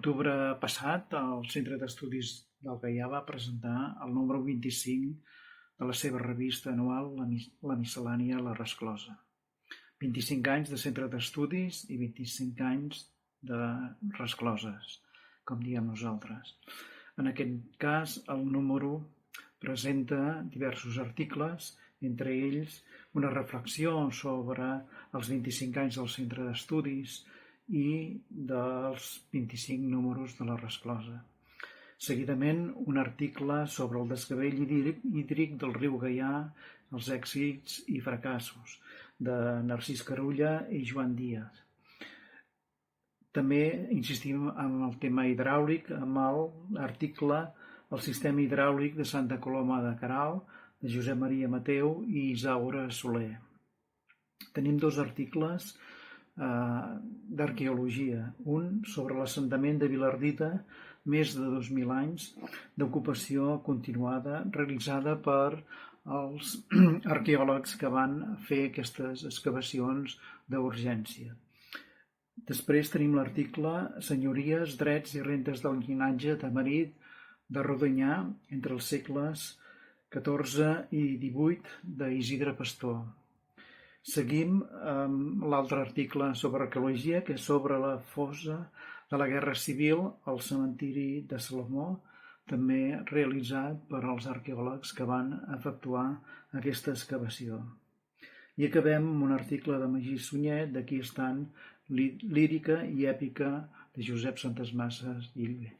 L'octubre passat, el Centre d'Estudis del Gaià va presentar el número 25 de la seva revista anual, la miscel·lània La Resclosa. 25 anys de centre d'estudis i 25 anys de rescloses, com diem nosaltres. En aquest cas, el número presenta diversos articles, entre ells una reflexió sobre els 25 anys del centre d'estudis i dels 25 números de La Resclosa. Seguidament, un article sobre el desgavell hídric del riu Gaià, els èxits i fracassos, de Narcís Carulla i Joan Díaz. També insistim en el tema hidràulic amb l'article El sistema hidràulic de Santa Coloma de Queralt, de Josep Maria Mateu i Isaura Soler. Tenim dos articles d'arqueologia, un sobre l'assentament de Vilardita, més de 2.000 anys d'ocupació continuada realitzada per els arqueòlegs que van fer aquestes excavacions d'urgència. Després tenim l'article Senyories, drets i rentes del llinatge tamarit de Rodonyà entre els segles XIV i XVIII d'Isidre Pastor. Seguim amb l'altre article sobre arqueologia, que és sobre la fossa de la Guerra Civil al cementiri de Salomó, també realitzat per als arqueòlegs que van efectuar aquesta excavació. I acabem amb un article de Magí Sunyer, d'Aquí estan lírica i èpica de Josep Santasmasses Llilvé.